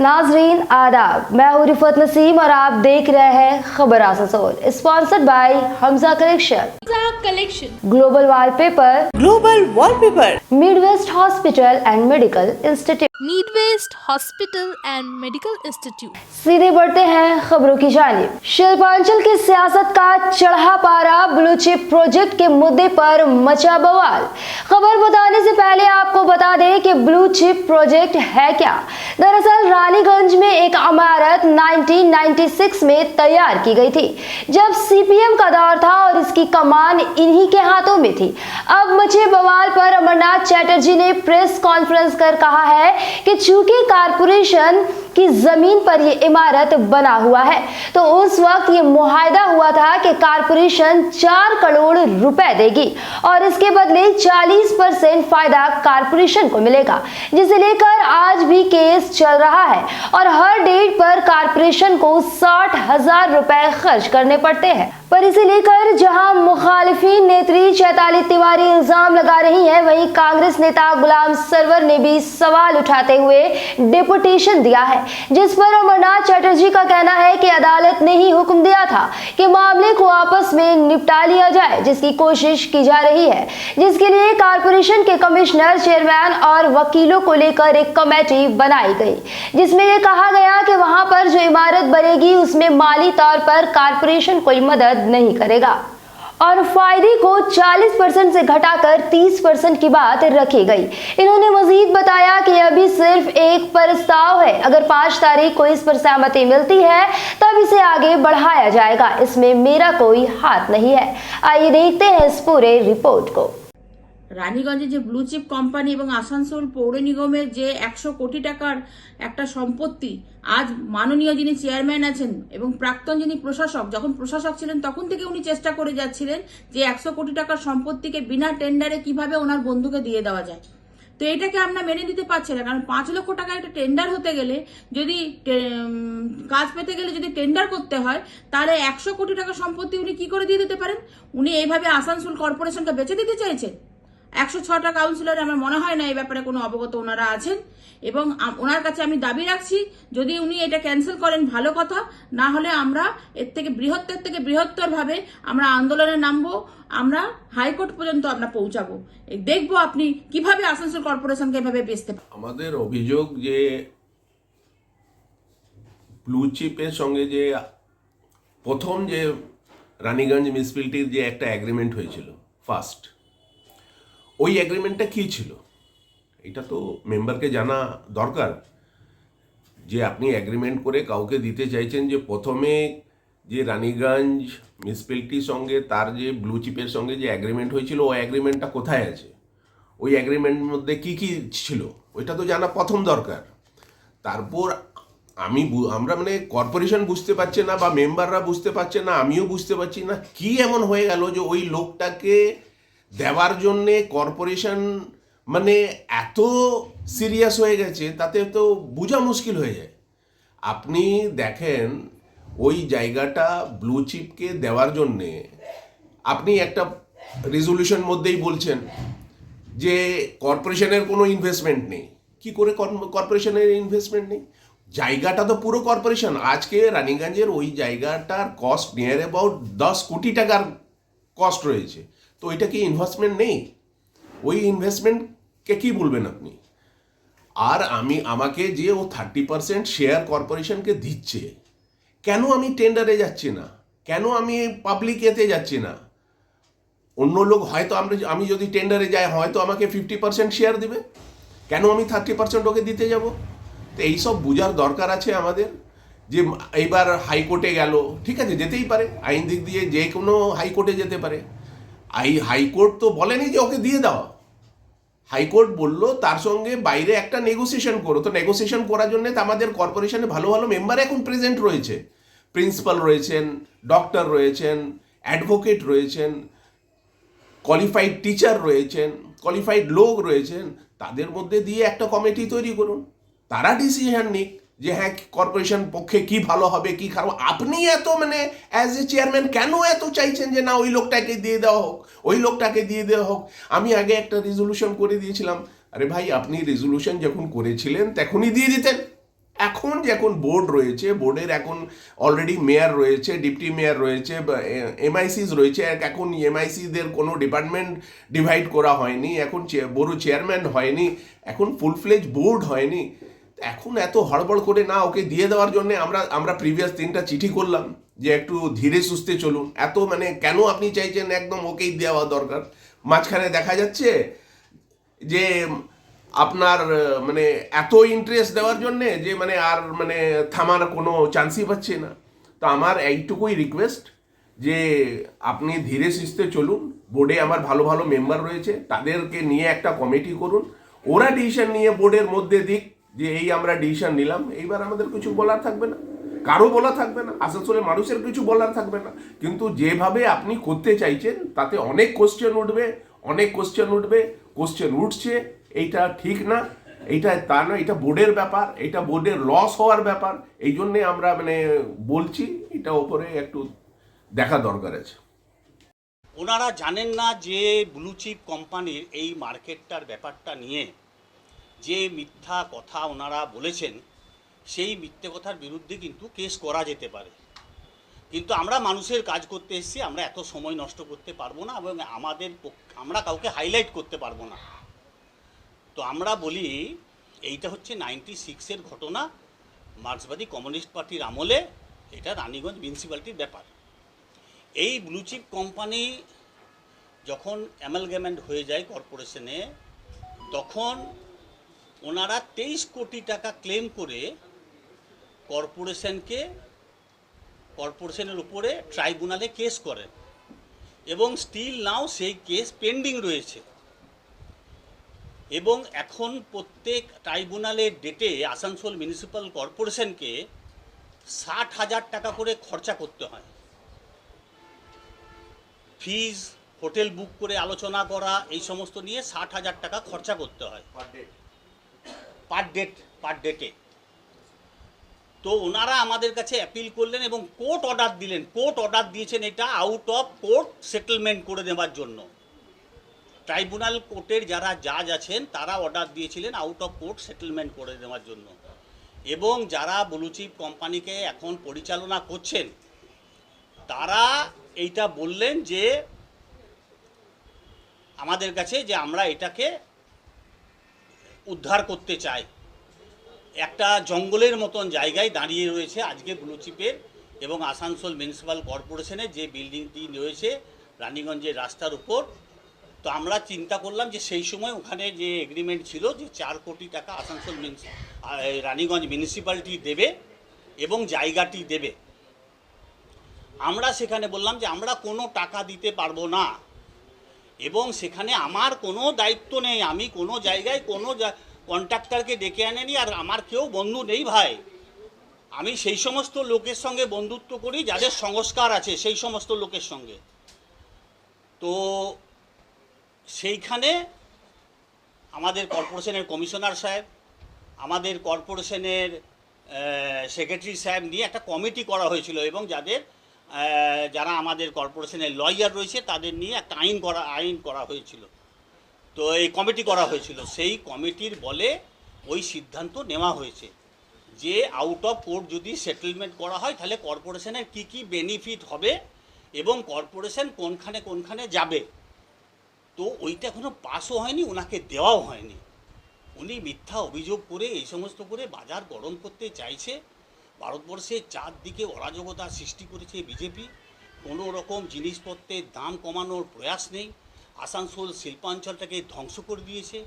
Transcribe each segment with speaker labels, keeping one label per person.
Speaker 1: नाजरीन आदाब, मैं हूं रिफत नसीम और आप देख रहे हैं खबर Asansol, sponsored by Hamza collection, global wallpaper, Midwest hospital and medical institute. सीधे बढ़ते हैं खबरों की जानिब। शिल्पांचल की सियासत का चढ़ा पारा, ब्लू चिप प्रोजेक्ट के मुद्दे पर मचा बवाल। खबर बताने से पहले आपको बता दें कि ब्लू चिप प्रोजेक्ट है क्या। दरअसल रानीगंज में एक इमारत 1996 में तैयार की गई थी, जब सीपीएम का दौर था और इसकी कमान इन्हीं के हाथों में थी। अब मचे बवाल पर अमरनाथ चटर्जी ने प्रेस कॉन्फ्रेंस कर कहा है कि चूंकि कारपोरेशन की जमीन पर यह इमारत बना हुआ है, तो उस वक्त ये मुआहदा हुआ था कि कारपोरेशन 4 करोड़ रुपए देगी और इसके बदले 40% फायदा कारपोरेशन को मिलेगा, जिसे लेकर आज भी केस चल रहा है और हर डेट पर कारपोरेशन को 60,000 रुपए खर्च करने पड़ते हैं। पर इसे लेकर जहां मुखालिफिन नेत्री चैताली तिवारी इल्जाम लगा रही हैं, वहीं कांग्रेस नेता गुलाम सरवर ने भी सवाल उठाते हुए डेपुटेशन दिया है, जिस पर अमरनाथ चटर्जी का कहना है कि अदालत ने ही हुक्म दिया था कि मामले को आपस में निपटा लिया जाए, जिसकी कोशिश की जा रही है, जिसके लिए कारपोरेशन के कमिश्नर, चेयरमैन और वकीलों को लेकर एक कमेटी बनाई गई, जिसमें यह कहा गया कि वहां पर जो इमारत बनेगी उसमें माली तौर पर कारपोरेशन कोई मदद नहीं करेगा और फायदे को 40% से घटाकर 30% की बात रखी गई। इन्होंने मजीद बताया कि अभी सिर्फ एक प्रस्ताव है, अगर 5 तारीख को इस पर सहमति मिलती है तब इसे आगे बढ़ाया जाएगा, इसमें मेरा कोई हाथ नहीं है। आइए देखते हैं इस पूरे रिपोर्ट को।
Speaker 2: রানীগঞ্জে যে ব্লু চিপ কোম্পানি এবং আসানসোল পৌর নিগমের যে 100 কোটি টাকার একটা সম্পত্তি, আজ মাননীয় যিনি চেয়ারম্যান আছেন এবং প্রাক্তন যিনি প্রশাসক, যখন প্রশাসক ছিলেন তখন থেকে উনি চেষ্টা করে যাচ্ছিলেন যে 100 কোটি টাকার সম্পত্তিকে বিনা টেন্ডারে কিভাবে ওনার বন্ধুকে দিয়ে দেওয়া যায়। তো এটাকে আমরা মেনে নিতে পারছি না, কারণ 5 লক্ষ টাকা একটা টেন্ডার হতে গেলে, যদি কাজ পেতে গেলে যদি টেন্ডার করতে হয়, তাহলে 100 কোটি টাকা সম্পত্তি উনি কি করে দিয়ে দিতে পারেন? উনি এইভাবে আসানসোল কর্পোরেশনকে বেচে দিতে চাইছেন। 106টা কাউন্সিলর, আমার মনে হয় না এই ব্যাপারে কোনো অবগত ওনারা আছেন এবং ওনার কাছে আমি দাবি রাখছি, যদি উনি এটা ক্যান্সেল করেন ভালো কথা, না হলে আমরা এর থেকে বৃহত্তর ভাবে আমরা আন্দোলনে নামবো, আমরা হাইকোর্ট পর্যন্ত আমরা পৌঁছাবো, দেখবো আপনি কিভাবে আসানসোল কর্পোরেশনকে এভাবে বেচতে পারেন।
Speaker 3: আমাদের অভিযোগ যে ব্লু চিপের সঙ্গে যে প্রথম যে রানীগঞ্জ মিউনিসিপ্যালিটির যে একটা এগ্রিমেন্ট হয়েছিল ফার্স্ট, ওই এগ্রিমেন্টটা কী ছিল এটা তো মেম্বারকে জানা দরকার। যে আপনি এগ্রিমেন্ট করে কাউকে দিতে চাইছেন, যে প্রথমে যে রানীগঞ্জ মিউনিসিপ্যালিটির সঙ্গে তার যে ব্লু চিপের সঙ্গে যে এগ্রিমেন্ট হয়েছিল, ওই এগ্রিমেন্টটা কোথায় আছে, ওই এগ্রিমেন্টের মধ্যে কী কী ছিল, ওইটা তো জানা প্রথম দরকার। তারপর আমরা মানে কর্পোরেশন বুঝতে পারছে না বা মেম্বাররা বুঝতে পারছে না, আমিও বুঝতে পারছি না কি এমন হয়ে গেল যে ওই লোকটাকে দেওয়ার জন্যে কর্পোরেশন মানে এত সিরিয়াস হয়ে গেছে, তাতে তো বোঝা মুশকিল হয়ে যায়। আপনি দেখেন ওই জায়গাটা ব্লু চিপকে দেওয়ার জন্যে আপনি একটা রেজলিউশন মধ্যেই বলছেন যে কর্পোরেশনের কোনো ইনভেস্টমেন্ট নেই। কি করে কর্পোরেশনের ইনভেস্টমেন্ট নেই? জায়গাটা তো পুরো কর্পোরেশন। আজকে রানীগঞ্জের ওই জায়গাটার কস্ট নিয়ার অ্যাবাউট 10 কোটি টাকার কস্ট রয়েছে, তো এটা কি ইনভেস্টমেন্ট নেই? ওই ইনভেস্টমেন্টকে কি বলবেন আপনি? আর আমাকে যে ও 30% শেয়ার কর্পোরেশনকে দিচ্ছে, কেন আমি টেন্ডারে যাচ্ছি না, কেন আমি পাবলিক এতে যাচ্ছি না? অন্য লোক হয়তো আমি যদি টেন্ডারে যাই হয়তো আমাকে 50% শেয়ার দেবে, কেন আমি 30% ওকে দিতে যাব? তো এইসব বোঝার দরকার আছে আমাদের। যে এইবার হাইকোর্টে গেল, ঠিক আছে, যেতেই পারে, আইন দিক দিয়ে যে কোনো হাইকোর্টে যেতে পারে। হাইকোর্ট তো বলেনি যে ওকে দিয়ে দাও, হাইকোর্ট বলল তার সঙ্গে বাইরে একটা নেগোসিয়েশন করো। তো নেগোসিয়েশন করার জন্য তো আমাদের কর্পোরেশনে ভালো ভালো মেম্বার এখন প্রেজেন্ট রয়েছে, প্রিন্সিপাল রয়েছেন, ডক্টর রয়েছেন, অ্যাডভোকেট রয়েছেন, কোয়ালিফাইড টিচার রয়েছেন, কোয়ালিফাইড লোক রয়েছেন। তাদের মধ্যে দিয়ে একটা কমিটি তৈরি করুন, তারা ডিসিশন নিক যে হ্যাঁ কর্পোরেশন পক্ষে কি ভালো হবে কি খারাপ। আপনি এত মানে অ্যাজ এ চেয়ারম্যান কেন এত চাইছেন যে না ওই লোকটাকে দিয়ে দেওয়া হোক, ওই লোকটাকে দিয়ে দেওয়া হোক? আমি আগে একটা রেজলিউশন করে দিয়েছিলাম। আরে ভাই, আপনি রেজলিউশন যখন করেছিলেন তখনই দিয়ে দিতেন, এখন যখন বোর্ড রয়েছে, বোর্ডের এখন অলরেডি মেয়র রয়েছে, ডিপটি মেয়র রয়েছে, এমআইসিস রয়েছে, এখন এমআইসিদের কোনো ডিপার্টমেন্ট ডিভাইড করা হয়নি, এখন বড় চেয়ারম্যান হয়নি, এখন ফুল ফ্লেজ বোর্ড হয়নি। এখন এত হড়বড় করে না ওকে দিয়ে দেওয়ার জন্য আমরা প্রিভিয়াস 3টা চিঠি করলাম যে একটু ধীরে সুস্থে চলুন। এত মানে কেন আপনি চাইছেন একদম ওকেই দেওয়া দরকার? মাঝখানে দেখা যাচ্ছে যে আপনার মানে এত ইন্টারেস্ট দেওয়ার জন্যে যে মানে আর মানে থামার কোনো চান্সই পাচ্ছে না। তো আমার এইটুকুই রিকোয়েস্ট যে আপনি ধীরে সুস্থে চলুন। বোর্ডে আমার ভালো ভালো মেম্বার রয়েছে, তাদেরকে নিয়ে একটা কমিটি করুন, ওরা ডিসিশন নিয়ে বোর্ডের মধ্যে দিক যে এই আমরা ডিসিশন নিলাম। এইবার আমাদের কিছু বলার থাকবে না, কারো বলা থাকবে না, আসানসোলের মানুষের কিছু বলার থাকবে না। কিন্তু যেভাবে আপনি করতে চাইছেন তাতে অনেক কোশ্চেন উঠবে, কোশ্চেন উঠছে। এইটা ঠিক না, এইটা তা না, এটা বোর্ডের ব্যাপার, এটা বোর্ডের লস হওয়ার ব্যাপার। এই জন্যে আমরা মানে বলছি এটা ওপরে একটু দেখা দরকার আছে।
Speaker 4: ওনারা জানেন না যে ব্লু চিপ কোম্পানির এই মার্কেটটার ব্যাপারটা নিয়ে যে মিথ্যা কথা ওনারা বলেছেন, সেই মিথ্যে কথার বিরুদ্ধে কিন্তু কেস করা যেতে পারে। কিন্তু আমরা মানুষের কাজ করতে এসেছি, আমরা এত সময় নষ্ট করতে পারবো না এবং আমরা কাউকে হাইলাইট করতে পারবো না। তো আমরা বলি এইটা হচ্ছে 96-এর ঘটনা, মার্ক্সবাদী কমিউনিস্ট পার্টির আমলে। এটা রানীগঞ্জ মিউনিসিপ্যালিটির ব্যাপার। এই ব্লু চিপ কোম্পানি যখন অ্যামালগামেন্ট হয়ে যায় কর্পোরেশনে, তখন ওনারা 23 কোটি টাকা ক্লেম করে কর্পোরেশনের উপরে ট্রাইব্যুনালে কেস করেন এবং স্টিল নাও সেই কেস পেন্ডিং রয়েছে। এবং এখন প্রত্যেক ট্রাইব্যুনালের ডেটে আসানসোল মিউনিসিপ্যাল কর্পোরেশনকে 60,000 টাকা করে খরচা করতে হয়। ফিজ, হোটেল বুক করে আলোচনা করা, এই সমস্ত নিয়ে 60,000 টাকা খরচা করতে হয় পার ডেটে। তো ওনারা আমাদের কাছে অ্যাপিল করলেন এবং কোর্ট অর্ডার দিয়েছেন এটা আউট অফ কোর্ট সেটেলমেন্ট করে দেওয়ার জন্য। ট্রাইব্যুনাল কোর্টের যারা জাজ আছেন তারা অর্ডার দিয়েছিলেন আউট অফ কোর্ট সেটেলমেন্ট করে দেওয়ার জন্য। এবং যারা ব্লু চিপ কোম্পানিকে এখন পরিচালনা করছেন তারা এইটা বললেন যে আমাদের কাছে যে আমরা এটাকে উদ্ধার করতে চাই। একটা জঙ্গলের মতন জায়গায় দাঁড়িয়ে রয়েছে আজকে ব্লু চিপের এবং আসানসোল মিউনিসিপ্যাল কর্পোরেশনের যে বিল্ডিংটি রয়েছে রানীগঞ্জের রাস্তার উপর। তো আমরা চিন্তা করলাম যে সেই সময় ওখানে যে এগ্রিমেন্ট ছিল যে 4 কোটি টাকা আসানসোল রানীগঞ্জ মিউনিসিপ্যালিটি দেবে এবং জায়গাটি দেবে। আমরা সেখানে বললাম যে আমরা কোনো টাকা দিতে পারবো না এবং সেখানে আমার কোনো দায়িত্ব নেই। আমি কোনো জায়গায় কোনো কন্ট্রাক্টরকে ডেকে আনেনি, আর আমার কেউ বন্ধু নেই ভাই। আমি সেই সমস্ত লোকের সঙ্গে বন্ধুত্ব করি যাদের সংস্কার আছে, সেই সমস্ত লোকের সঙ্গে। তো সেইখানে আমাদের কর্পোরেশনের কমিশনার সাহেব, আমাদের কর্পোরেশনের সেক্রেটারি সাহেব নিয়ে একটা কমিটি করা হয়েছিল এবং যারা আমাদের কর্পোরেশনের লয়ার রয়েছে তাদের নিয়ে একটা আইন করা হয়েছিল। তো এই কমিটি করা হয়েছিল, সেই কমিটির বলে ওই সিদ্ধান্ত নেওয়া হয়েছে যে আউট অফ কোর্ট যদি সেটেলমেন্ট করা হয় তাহলে কর্পোরেশনের কি কি বেনিফিট হবে এবং কর্পোরেশন কোনখানে যাবে। তো ওইটা এখনও পাসও হয়নি, ওনাকে দেওয়াও হয়নি। উনি মিথ্যা অভিযোগ করে এই সমস্ত করে বাজার গরম করতে চাইছে। ভারতবর্ষে চারদিকে অরাজকতা সৃষ্টি করেছে বিজেপি। কোনো রকম জিনিসপত্রের দাম কমানোর প্রয়াস নেই। আসানসোল শিল্পাঞ্চলটাকে ধ্বংস করে দিয়েছে,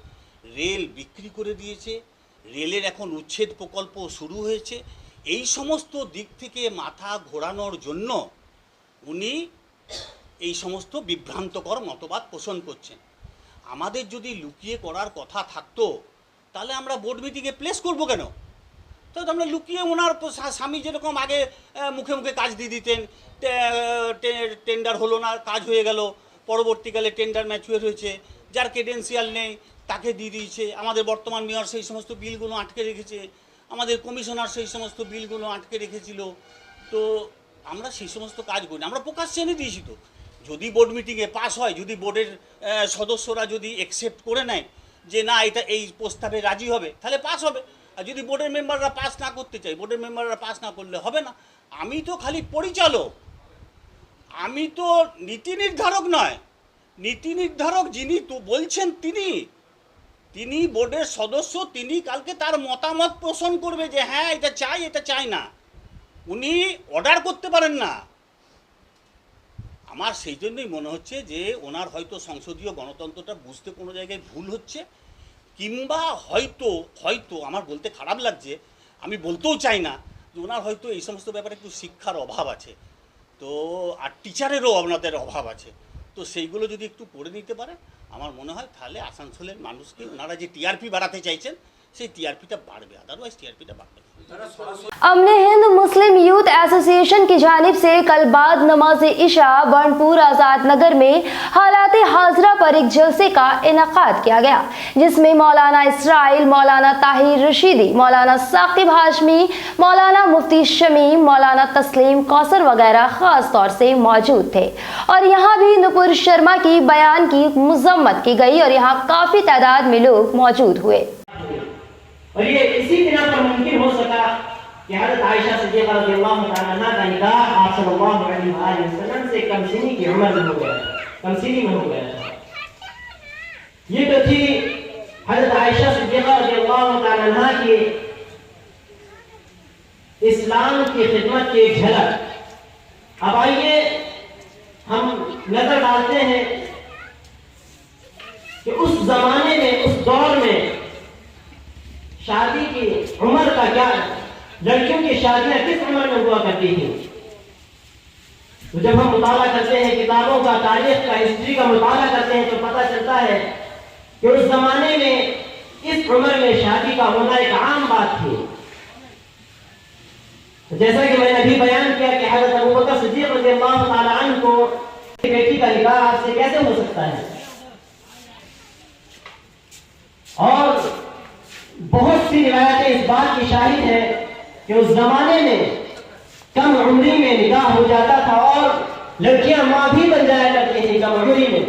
Speaker 4: রেল বিক্রি করে দিয়েছে, রেলের এখন উচ্ছেদ প্রকল্প শুরু হয়েছে। এই সমস্ত দিক থেকে মাথা ঘোরানোর জন্য উনি এই সমস্ত বিভ্রান্তকর মতবাদ পোষণ করছেন। আমাদের যদি লুকিয়ে করার কথা থাকতো তাহলে আমরা বোর্ড মিটিংয়ে প্লেস করবো কেন? তো আমরা লুকিয়ে ওনার স্বামী যেরকম আগে মুখে মুখে কাজ দিয়ে দিতেন, টেন্ডার হলো না, কাজ হয়ে গেল, পরবর্তীকালে টেন্ডার ম্যাচুয়ার হয়েছে, যার ক্রেডেন্সিয়াল নেই তাকে দিয়ে দিয়েছে। আমাদের বর্তমান মেয়র সেই সমস্ত বিলগুলো আটকে রেখেছে, আমাদের কমিশনার সেই সমস্ত বিলগুলো আটকে রেখেছিল। তো আমরা সেই সমস্ত কাজ করি না, আমরা প্রকাশ্যে এনে দিয়েছি। তো যদি বোর্ড মিটিংয়ে পাস হয়, যদি বোর্ডের সদস্যরা যদি অ্যাকসেপ্ট করে নেয় যে না এটা এই প্রস্তাবে রাজি হবে, তাহলে পাস হবে। আর যদি বোর্ডের মেম্বাররা পাস না করতে চাই, বোর্ডের মেম্বাররা পাস না করলে হবে না। আমি তো খালি পরিচালক, আমি তো নীতি নির্ধারক নয়। নীতি নির্ধারক যিনি তো বলছেন তিনি বোর্ডের সদস্য, তিনি কালকে তার মতামত পোষণ করবে যে হ্যাঁ এটা চাই এটা চাই না। উনি অর্ডার করতে পারেন না। আমার সেই জন্যই মনে হচ্ছে যে ওনার হয়তো সংসদীয় গণতন্ত্রটা বুঝতে কোনো জায়গায় ভুল হচ্ছে, কিংবা হয়তো আমার বলতে খারাপ লাগছে, আমি বলতেও চাই না, যে ওনার হয়তো এই সমস্ত ব্যাপারে একটু শিক্ষার অভাব আছে, তো আর টিচারেরও আপনাদের অভাব আছে। তো সেইগুলো যদি একটু করে নিতে পারে আমার মনে হয় তাহলে আসানসোলের মানুষকে ওনারা যে টিআরপি বাড়াতে চাইছেন সেই টিআরপিটা বাড়বে, আদারওয়াইজ টিআরপিটা बाढ़।
Speaker 1: अमले हिंद मुस्लिम यूथ एसोसिएशन की जानिब से कल बाद नमाज इशा बर्नपुर आजाद नगर में हालात हाजरा पर एक जलसे का इनेकाद किया गया, जिसमें मौलाना इसराइल, मौलाना ताहिर रशीदी, मौलाना साकिब हाशमी, मौलाना मुफ्ती शमीम, मौलाना तस्लीम कौसर वगैरह खास तौर से मौजूद थे। और यहाँ भी नुपुर शर्मा की बयान की मजम्मत की गई और यहाँ काफी तादाद में लोग मौजूद हुए।
Speaker 5: और ये इसी बिना पर मुमकिन हो सका कि हज़रत आयशा सिद्दीक़ा रज़ियल्लाहु तआला अन्हा का निकाह आप सल्लल्लाहु अलैहि वसल्लम से कमसिनी की उम्र में हो गया, कमसिनी में हो गया था। ये तो थी हज़रत आयशा सिद्दीक़ा रज़ियल्लाहु तआला अन्हा की इस्लाम की खिदमत की एक झलक। अब आइए हम नजर डालते हैं कि उस जमाने में, उस दौर में शादी की उम्र का क्या, लड़कियों की शादियां किस उम्र में हुआ करती थी। तो जब हम मुताला करते हैं किताबों का, तारीख का, हिस्ट्री का मुताला करते हैं तो पता चलता है कि उस जमाने में इस उम्र में शादी का होना एक आम बात थी। जैसा कि मैंने अभी बयान किया कि हज़रत अबू बकर सिद्दीक़ रज़ियल्लाहु तआला अन्हु को बेटी का निकाह आपसे कैसे हो सकता है। और बहुत सी रिवायतें इस बात की शाहिद है कि उस जमाने में कम उम्री में निकाह हो जाता था और लड़कियां मां भी बन जाया करती थी कम उम्री में।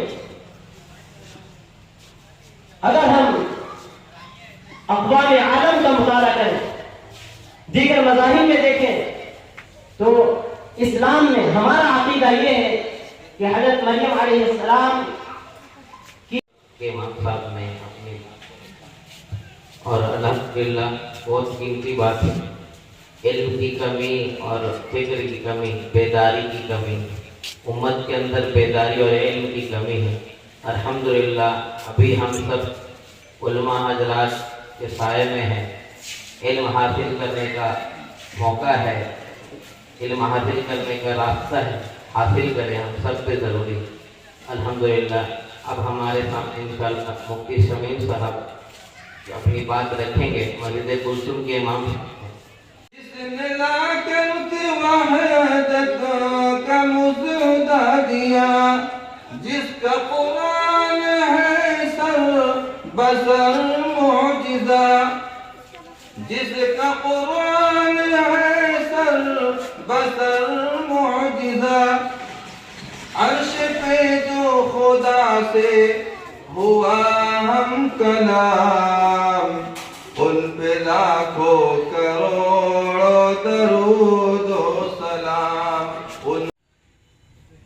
Speaker 5: अगर हम अक़वाम आलम का मुताला करें, दीगर मज़ाहिब में देखें, तो इस्लाम में हमारा अक़ीदा ये है कि हज़रत मरियम अलैहिस्सलाम
Speaker 6: के मकसद में अपनी और अल्हम्दुलिल्लाह बहुत कीमती बात है, इल्म की कमी और फिक्र की कमी, बेदारी की कमी, उम्मत के अंदर बेदारी और इल्म की कमी है। अल्हम्दुलिल्लाह अभी हम सब उलमा हजरात के साए में हैं, इल्म हासिल करने का मौका है, इल्म हासिल करने का रास्ता है, हासिल करें हम सब पे ज़रूरी। अल्हम्दुलिल्लाह अब हमारे सामने इंशाअल्लाह मुफ्ती शमीम साहब अपनी बात रखेंगे, मस्जिद कुलसुम के इमाम।
Speaker 7: जिसने लाकर वहदत का मुजदा दिया, जिसका कुरान है सर बसर मुअजिज़ा, जिसका कुरान है सर बसर मुअजिज़ा, अर्श पे जो खुदा से हुआ हम कलाम, उन पे लाखों करोड़ों दरूद व सलाम।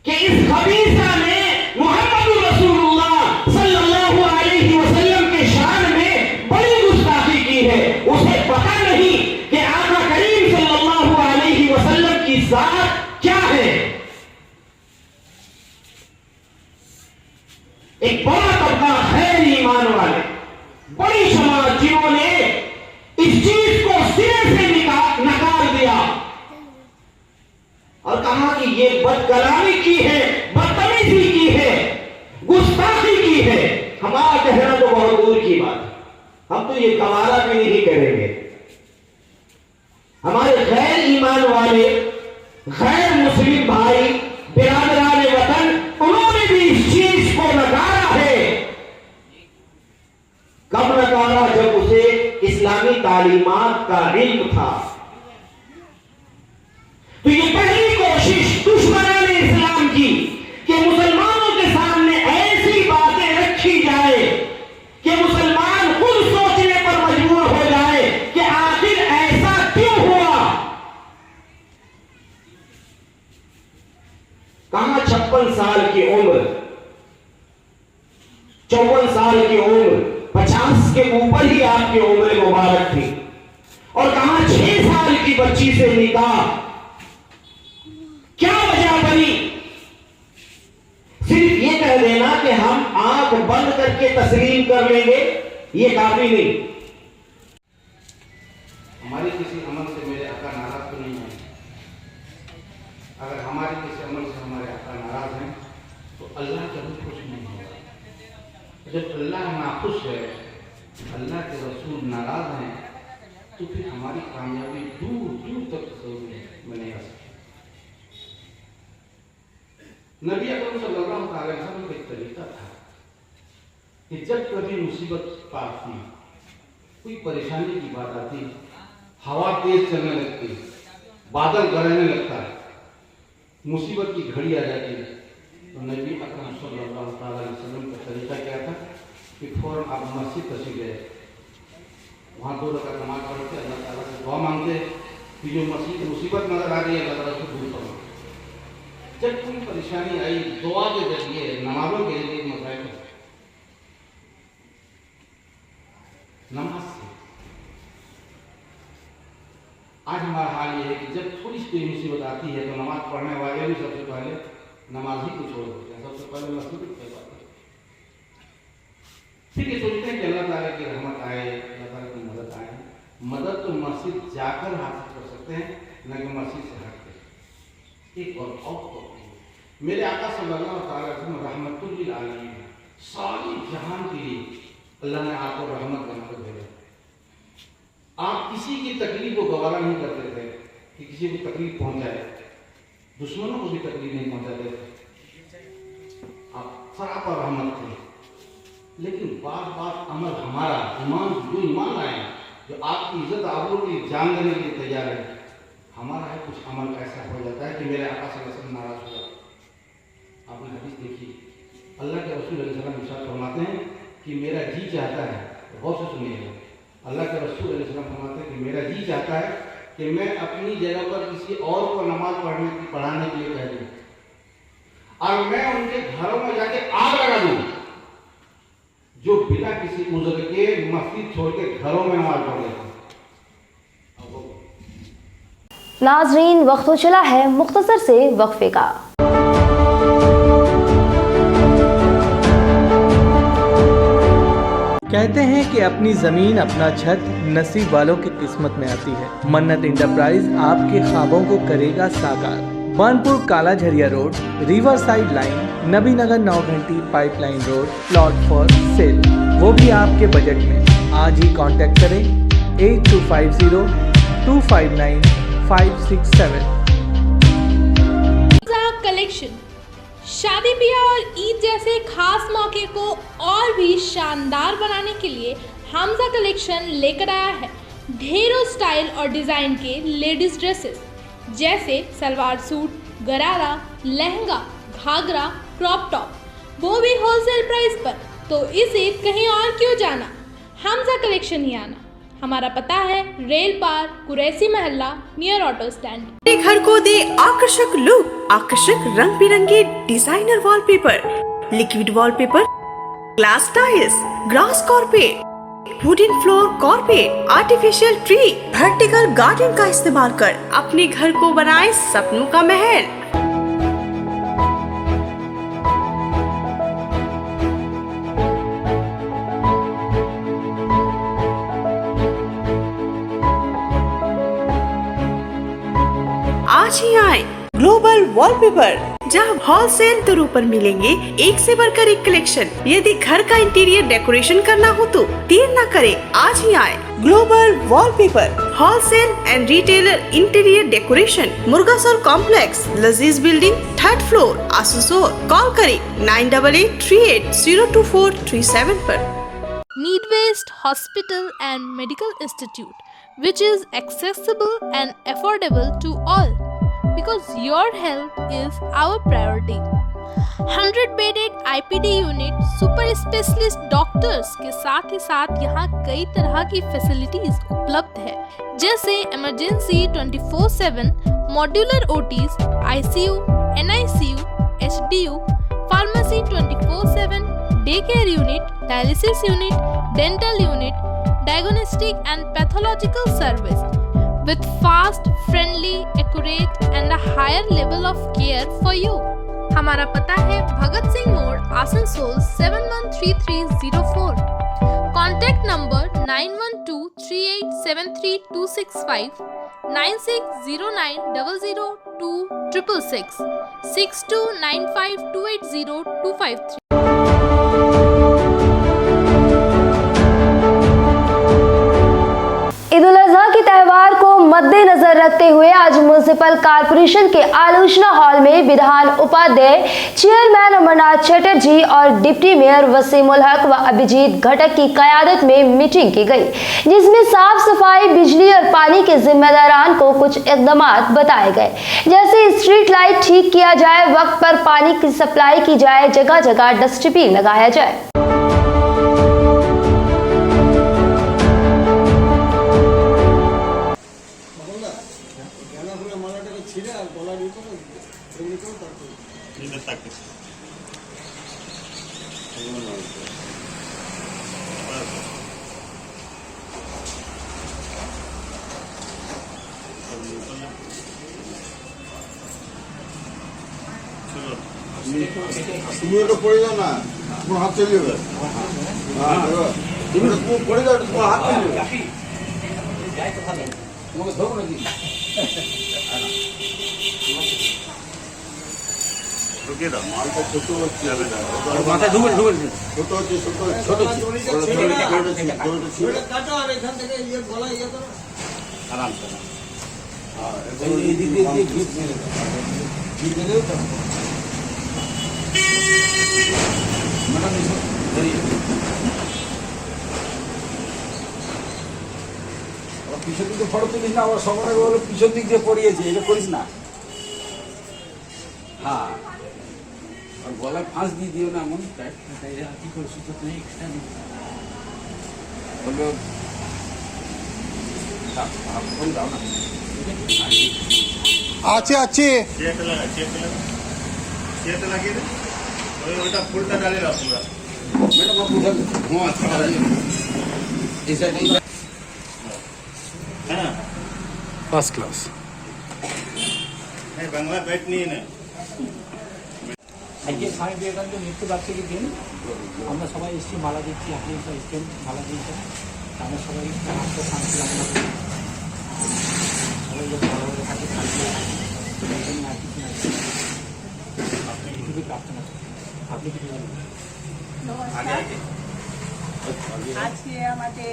Speaker 5: कि इस खबीसा ने मुहम्मद रसूलुल्लाह सल्लल्लाहु अलैहि वसल्लम के शान में बड़ी गुस्ताखी की है। उसे पता नहीं कि आका करीम सल्लल्लाहु अलैहि वसल्लम की जात क्या है। एक बड़ा तबका खैर ईमान वाले, बड़ी समाज जिन्होंने इस चीज को सिरे से नकार दिया और कहा कि ये बदकलामी की है, बदतमीजी की है, गुस्ताखी की है। हमारा कहना तो बहुत दूर की बात है, हम तो ये कवारा भी नहीं करेंगे। हमारे गैर ईमान वाले, गैर मुस्लिम भाई, बिरादरान वतन, उन्होंने भी इस चीज को नकारा है। कब नकारा? जब उसे इस्लामी तालीमात का इल्म था। तो ये पहली कोशिश दुश्मनाने इस्लाम की कि मुसलमानों के सामने ऐसी बातें रखी जाए कि मुसलमान खुद सोचने पर मजबूर हो जाए कि
Speaker 8: 54 साल की उम्र, 50 के ऊपर ही आपकी उम्र मुबारक थी, और कहा 6 साल की बच्ची से निकाह। क्या वजह बनी? सिर्फ ये कह देना कि हम आंख बंद करके तस्लीम कर लेंगे, ये काफी नहीं।
Speaker 9: हमारे किसी अमल से मेरे आका नाराज तो नहीं है। अगर हमारे किसी अमल से हमारे आका नाराज हैं तो अल्लाह कभी खुश नहीं होगा। जब अल्लाह नाखुश है, अल्लाह के रसूल नाराज हैं, तो फिर हमारी कामयाबी दूर दूर तक बनेगा। नबी अकरम सल्लल्लाहु अलैहि वसल्लम का एक तरीका था कि जब कभी मुसीबत पास थी, कोई परेशानी की बात आती, हवा तेज चलने लगती, बादल गरजने लगता, मुसीबत की घड़ी आ जाती, तो नबी अकरम सल्लल्लाहु अलैहि वसल्लम का तरीका क्या था कि फौरन आप मस्जिद तशरीफ गए, वहाँ 2 रकात नमाज पढ़ते, अल्लाह ताला से दुआ मांगते कि जो मुसीबत नजर आ रही है अल्लाह ताला उसको दूर करो। जब कोई परेशानी आई, दुआ के जरिए, नमाजों के जरिए मसाइल नमाज से। आज हमारा हाल ये है कि जब थोड़ी सी मुसीबत आती है तो नमाज पढ़ने वाले भी सबसे पहले नमाज ही को छोड़ देते हैं, सबसे पहले मस्जिद पे जाते हैं। फिर ये सोचते हैं कि अल्लाह ताला की रहमत आए, अल्लाह ताला की मदद आए। मदद तो मस्जिद जाकर हासिल कर सकते हैं, न कि मस्जिद से हटकर। एक और मेरे आका सल्लल्लाहु अलैहि वसल्लम रहमतुल लिल आलमीन, सारी जहान के लिए अल्लाह ने आपको रहमत बनाकर भेजा। आप किसी की तकलीफ को गवारा नहीं करते थे कि किसी को तकलीफ पहुंचाए, दुश्मनों को भी तकलीफ नहीं पहुंचाते थे, आप सरापा रहमत थे। लेकिन बार बार अमल हमारा ईमान, जो ईमान लाए, जो आपकी इज्जत आबरू की जान लेने के लिए तैयार है, हमारा है कुछ अमल ऐसा हो जाता है कि मेरे आका सल्लल्लाहु अलैहि वसल्लम नाराज हो जाते। आपने हदीस देखी, अल्लाह के रसूल अलैहि सल्लम इरशाद फरमाते हैं कि मेरा जी चाहता है, गौर से सुनिएगा, अल्लाह के रसूल अलैहि सल्लम फरमाते हैं कि मेरा जी चाहता है कि मैं अपनी जगह पर किसी और को नमाज पढ़ाने के लिए कह दूं, और मैं उनके घरों में जाके आग लगा दूं जो बिना किसी उज़्र के मस्जिद छोड़ के घरों में नमाज पढ़ लेते हैं।
Speaker 1: नाजरीन, वक्त हो चला है मुख्तसर से वक्फे का।
Speaker 10: कहते हैं कि अपनी जमीन अपना छत नसीब वालों की किस्मत में आती है। मन्नत इंटरप्राइज आपके ख्वाबों को करेगा साकार। बानपुर काला Jharia road, river side line, नबी नगर 9 घंटी pipeline road, plot for sale, वो भी आपके बजट में। आज ही कांटेक्ट करें 8250-259-567।
Speaker 11: कलेक्शन शादी ब्याह और ईद जैसे खास मौके को और भी शानदार बनाने के लिए हमजा कलेक्शन लेकर आया है ढेरों स्टाइल और डिज़ाइन के लेडीज ड्रेसेस, जैसे सलवार सूट, गरारा, लहंगा, घाघरा, क्रॉप टॉप, वो भी होलसेल प्राइस पर। तो इसे कहीं और क्यों जाना, हमजा कलेक्शन ही आना। हमारा पता है रेल पार, कुरैसी मोहल्ला, नियर ऑटो स्टैंड।
Speaker 12: घर को दे आकर्षक लुक, आकर्षक रंग बिरंगे designer wallpaper, liquid wallpaper, glass tiles, grass carpet, wooden floor carpet, artificial tree, vertical garden का इस्तेमाल कर अपने घर को बनाए सपनों का महल। आज ही आए ग्लोबल वॉलपेपर, जहां होलसेल दरों पर मिलेंगे एक से बढ़कर एक कलेक्शन। यदि घर का इंटीरियर डेकोरेशन करना हो तो देर न करें, आज ही आए global wallpaper, wholesale and retailer interior decoration, Murgasol complex, Lazeez building, 3rd floor, Asansol. Call करें 9883824337 पर।
Speaker 11: Midwest Hospital and Medical Institute, which is accessible and affordable to all, because your health is our priority. 100-bedded IPD unit, super specialist doctors के साथ ही साथ यहाँ कई तरह की facilities उपलब्ध है, जैसे emergency 24/7, modular OTs, ICU, NICU, HDU, pharmacy 24/7, day care unit, dialysis unit, dental unit, diagnostic and pathological service with fast, friendly, accurate and a higher level of care for you. हमारा पता है भगत सिंह मोड़, Asansol 713304. Contact number 9123873265, 9609002666, 6295280253.
Speaker 1: Eid ul Azha के त्यौहार को मद्देनजर रखते हुए आज म्युनिसिपल कॉर्पोरेशन के आलोचना हॉल में विधान उपाध्यक्ष चेयरमैन अमरनाथ चटर्जी और डिप्टी मेयर वसीम उल हक व अभिजीत घटक की क़यादत में मीटिंग की गई, जिसमें साफ सफाई, बिजली और पानी के जिम्मेदारान को कुछ इकदाम बताए गए, जैसे स्ट्रीट लाइट ठीक किया जाए, वक्त पर पानी की सप्लाई की जाए, जगह जगह डस्टबिन लगाया जाए।
Speaker 13: তুমি তো পড়ে যাও না, তোমার হাত চলে যাবে। তুমি পড়ে যাও, তোমার হাত চলে যাবে। তোমাকে ধরবো নাকি? মালটা ছোট হচ্ছে, মাথায় ঢুকে ছোট হচ্ছে, ছোট আরাম পিছন দিকে ফটো তুলিস না, আবার সবার আগে বলো পিছন দিক দিয়ে পড়িয়েছে, এটা করিস না। হ্যাঁ, আর গলায় ফাঁস দিয়ে দিও না, এমন কি করছিস তো তুই এক্সট্রা বললো দাও না। আছে আছে লাগিয়ে দে, ওইটা ফুলটা ডালে রাখ পুরা। ম্যাডাম আপনি হ্যাঁ ফার্স্ট ক্লাস হ্যাঁ, বাংলা ব্যাট নিয়ে নে।
Speaker 14: আজকে স্বামী বিবেকানন্দ মৃত্যুবার্ষিকীর দিন আমরা সবাই এসেছি, মালা দিচ্ছি, আপনি এসেছেন মালা দিয়েছেন, আমরা সবাই আত্মশান্তি কামনা করি, সবাই যাতে ভালোভাবে থাকে, শান্তি আর কিছু না। আপনি কিছু প্রার্থনা করেন, আপনি কিছু বলবেন?
Speaker 15: আজকে আমাদের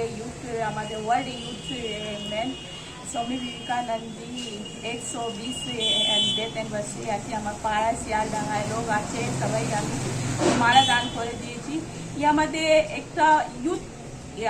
Speaker 15: world youth man Swami Vivekananda ji 120 death anniversary আছে, আমার পাড়া শিয়ালডাঙ্গায় লোক আছে, সবাই আমি মালা দান করে দিয়েছি। আমাদের একটা ইউথ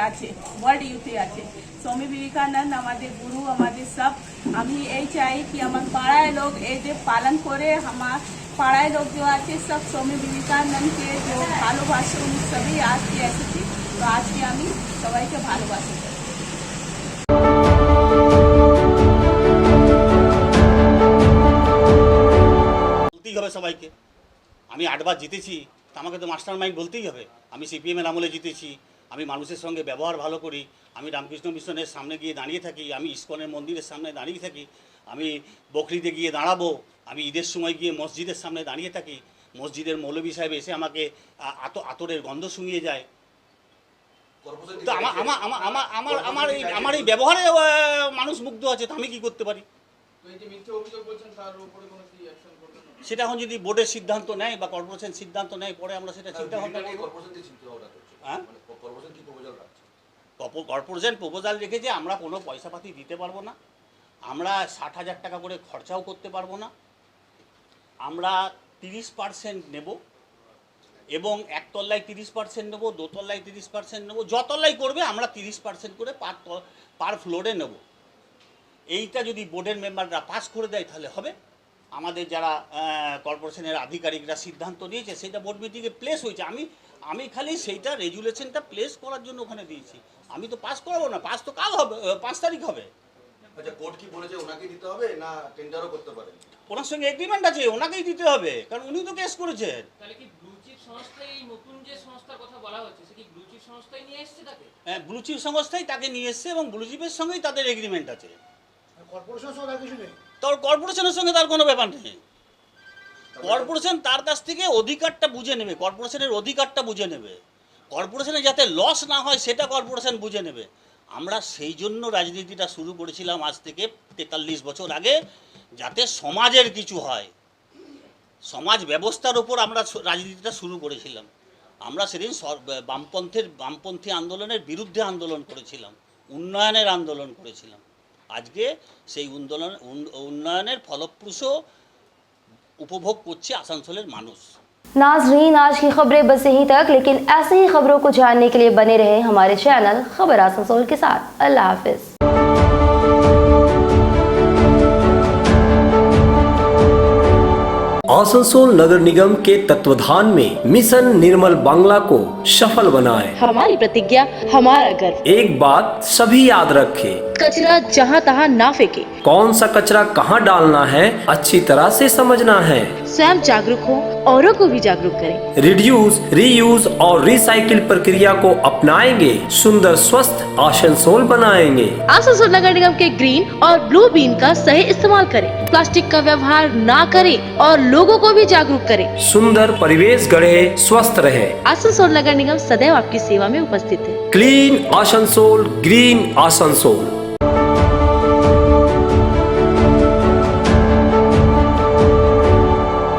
Speaker 15: আছে, ওয়ার্ল্ড ইউথে আছে स्वामी विवेकानंद আমাদের গুরু, আমাদের সব। আমি এই চাই কি আমার পাড়ায় লোক এই যে পালন করে, আমার পাড়ায় লোক जो আছে সব स्वामी विवेकानंद के जो ভালোবাসে, উনি সবই আজকে এসেছি, তো আজকে আমি সবাইকে ভালোবাসি।
Speaker 4: হবে সবাইকে, আমি 8 বার জিতেছি, আমাকে তো মাস্টার মাইন্ড বলতেই হবে। আমি সিপিএমের আমলে জিতেছি, আমি মানুষের সঙ্গে ব্যবহার ভালো করি, আমি রামকৃষ্ণ মিশনের সামনে গিয়ে দাঁড়িয়ে থাকি, আমি ইস্কনের মন্দিরের সামনে দাঁড়িয়ে থাকি, আমি বকরিতে গিয়ে দাঁড়াবো, আমি ঈদের সময় গিয়ে মসজিদের সামনে দাঁড়িয়ে থাকি, মসজিদের মৌলভী সাহেব এসে আমাকে আতরের গন্ধ শুনিয়ে যায়। তো আমার এই ব্যবহারে মানুষ মুগ্ধ আছে, তো আমি কি করতে পারি? সেটা এখন যদি বোর্ডের সিদ্ধান্ত নেয় বা কর্পোরেশন সিদ্ধান্ত নেয়, পরে আমরা সেটা চিন্তা ভাবনা করব। হ্যাঁ, কর্পোরেশন প্রপোজাল রেখেছে, আমরা কোনো পয়সাপাতি দিতে পারবো না, আমরা 60,000 টাকা করে খরচাও করতে পারবো না, আমরা 30% নেব এবং একতলায় 30% নেব, দোতলায় 30% নেব, যতলায় করবে আমরা 30% করে পার ফ্লোরে নেব। এইটা যদি বোর্ডের মেম্বাররা পাস করে দেয় তাহলে হবে। আমাদের যারা কর্পোরেশনের আধিকারিকরা সিদ্ধান্ত নিয়েছে সেটা বোর্ড মিটিংয়ে প্লেস হয়েছে, আমি খালি সেইটা রেজুলেশনটা প্লেস করার জন্য ওখানে দিয়েছি, আমি তো পাস করাবো না, পাস তো কাল হবে, 5 তারিখ হবে।
Speaker 13: আচ্ছা, কোর্ট কি বলেছে ওনাকে দিতে হবে না টেন্ডারও করতে পারে?
Speaker 4: ওনার সঙ্গে এগ্রিমেন্ট আছে, ওনাকেই দিতে হবে, কারণ উনি তো কেস করেছেন।
Speaker 14: তাহলে কি ব্লু চিপ
Speaker 16: সংস্থায় এই নতুন যে সংস্থার কথা বলা হচ্ছে সে কি ব্লু চিপ সংস্থায় নিয়ে এসেছে তাকে?
Speaker 4: হ্যাঁ, ব্লু চিপ সংস্থাই তাকে নিয়ে এসছে এবং ব্লু চিপের সঙ্গেই তাদের এগ্রিমেন্ট আছে। তোর কর্পোরেশনের সঙ্গে তার কোনো ব্যাপার নেই। কর্পোরেশন তার কাছ থেকে অধিকারটা বুঝে নেবে, কর্পোরেশনের অধিকারটা বুঝে নেবে, কর্পোরেশনে যাতে লস না হয় সেটা কর্পোরেশন বুঝে নেবে। আমরা সেই জন্য রাজনীতিটা শুরু করেছিলাম আজ থেকে 43 বছর আগে, যাতে সমাজের কিছু হয়, সমাজ ব্যবস্থার উপর আমরা রাজনীতিটা শুরু করেছিলাম। আমরা সেদিন বামপন্থী আন্দোলনের বিরুদ্ধে আন্দোলন করেছিলাম, উন্নয়নের আন্দোলন করেছিলাম। আজকে সেই উন্নয়নের ফলপ্রসূ উপভোগ করছে আসানসোলের মানুষ।
Speaker 1: नाजरीन, आज की खबरें बस यहीं तक, लेकिन ऐसी ही खबरों को जानने के लिए बने रहे हमारे चैनल खबर आसनसोल के साथ। अल्लाह हाफिज।
Speaker 17: आसनसोल नगर निगम के तत्वाधान में मिशन निर्मल बांग्ला को सफल बनाएं।
Speaker 18: हमारी प्रतिज्ञा, हमारा गर्व।
Speaker 17: एक बात सभी याद रखें,
Speaker 18: कचरा जहाँ तहाँ ना फेंके।
Speaker 17: कौन सा कचरा कहाँ डालना है अच्छी तरह से समझना है।
Speaker 18: स्वयं जागरूक हो, औरों को भी जागरूक करें।
Speaker 17: रिड्यूस, रीयूज और रिसाइकिल प्रक्रिया को अपनाएंगे, सुंदर स्वस्थ आसनसोल बनाएंगे।
Speaker 18: आसनसोल नगर निगम के ग्रीन और ब्लू बीन का सही इस्तेमाल करें, प्लास्टिक का व्यवहार ना करें और लोगों को भी जागरूक करें।
Speaker 17: सुंदर परिवेश गढ़े, स्वस्थ रहे।
Speaker 18: आसनसोल नगर निगम सदैव आपकी सेवा में उपस्थित है।
Speaker 17: Clean Asansol, green Asansol.